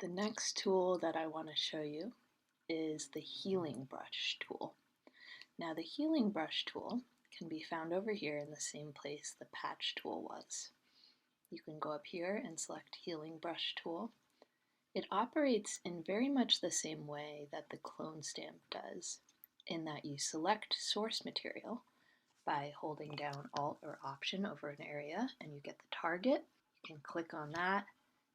The next tool that I want to show you is the healing brush tool. Now the healing brush tool can be found over here in the same place the patch tool was. You can go up here and select healing brush tool. It operates in very much the same way that the clone stamp does, in that you select source material by holding down Alt or Option over an area and you get the target. You can click on that,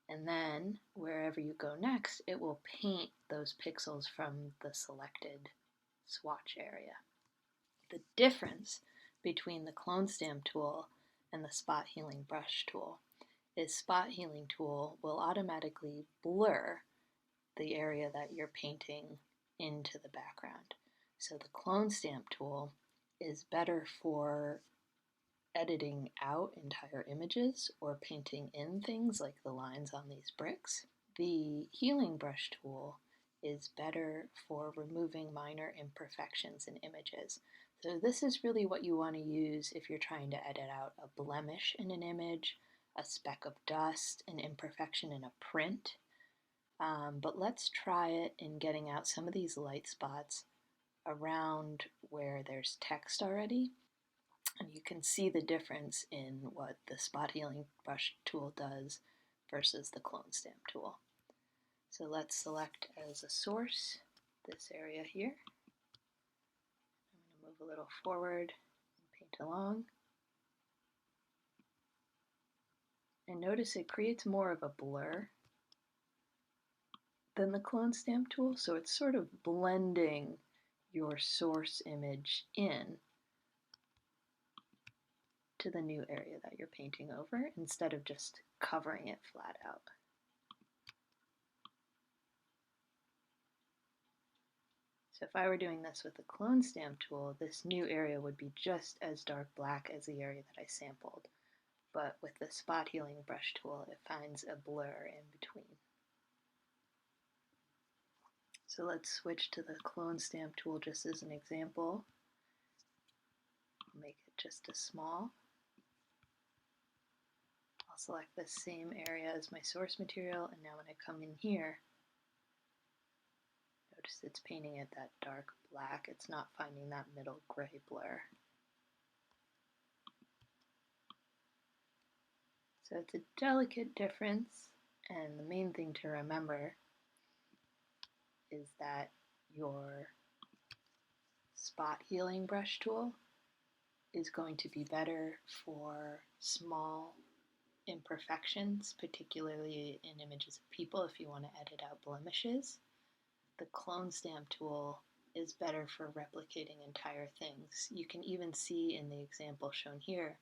and then wherever you go next, it will paint those pixels from the selected swatch area. The difference between the clone stamp tool and the spot healing brush tool is spot healing tool will automatically blur the area that you're painting into the background. So the clone stamp tool is better for editing out entire images or painting in things like the lines on these bricks. The healing brush tool is better for removing minor imperfections in images. So this is really what you want to use if you're trying to edit out a blemish in an image, a speck of dust, an imperfection in a print. But let's try it in getting out some of these light spots around where there's text already. And you can see the difference in what the spot healing brush tool does versus the clone stamp tool. So let's select as a source this area here. I'm going to move a little forward and paint along. And notice it creates more of a blur than the clone stamp tool, so it's sort of blending your source image in to the new area that you're painting over instead of just covering it flat out. So if I were doing this with the clone stamp tool, this new area would be just as dark black as the area that I sampled. But with the spot healing brush tool, it finds a blur in between. So let's switch to the clone stamp tool just as an example. Make it just as small. I'll select the same area as my source material, and now when I come in here, notice it's painting it that dark black. It's not finding that middle gray blur. So it's a delicate difference, and the main thing to remember is that your spot healing brush tool is going to be better for small imperfections, particularly in images of people if you want to edit out blemishes. The clone stamp tool is better for replicating entire things. You can even see in the example shown here,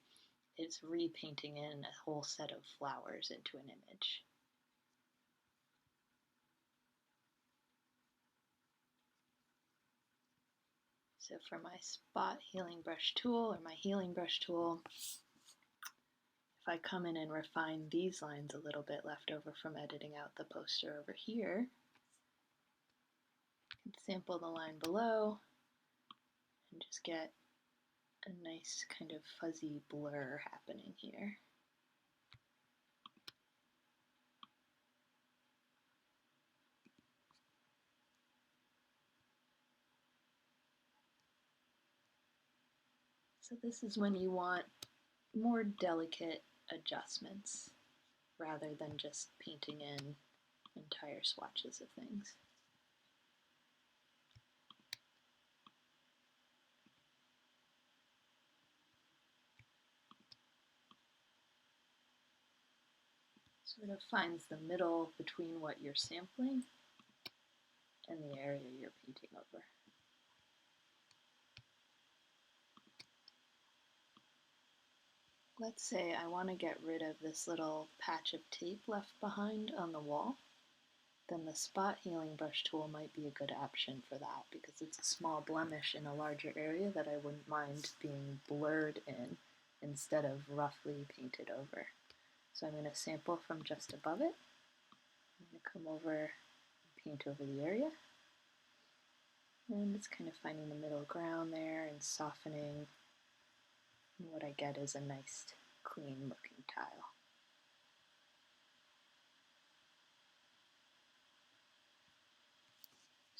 it's repainting in a whole set of flowers into an image. So for my spot healing brush tool, or my healing brush tool, if I come in and refine these lines a little bit left over from editing out the poster over here, I can sample the line below and just get a nice kind of fuzzy blur happening here. So this is when you want more delicate adjustments rather than just painting in entire swatches of things. Sort of finds the middle between what you're sampling and the area you're painting over. Let's say I want to get rid of this little patch of tape left behind on the wall. Then the spot healing brush tool might be a good option for that because it's a small blemish in a larger area that I wouldn't mind being blurred in instead of roughly painted over. So I'm going to sample from just above it. I'm going to come over and paint over the area. And it's kind of finding the middle ground there and softening. And what I get is a nice, clean looking tile.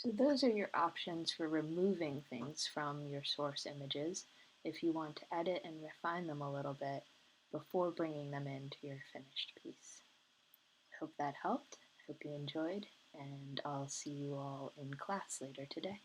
So those are your options for removing things from your source images if you want to edit and refine them a little bit before bringing them into your finished piece. I hope that helped. I hope you enjoyed, and I'll see you all in class later today.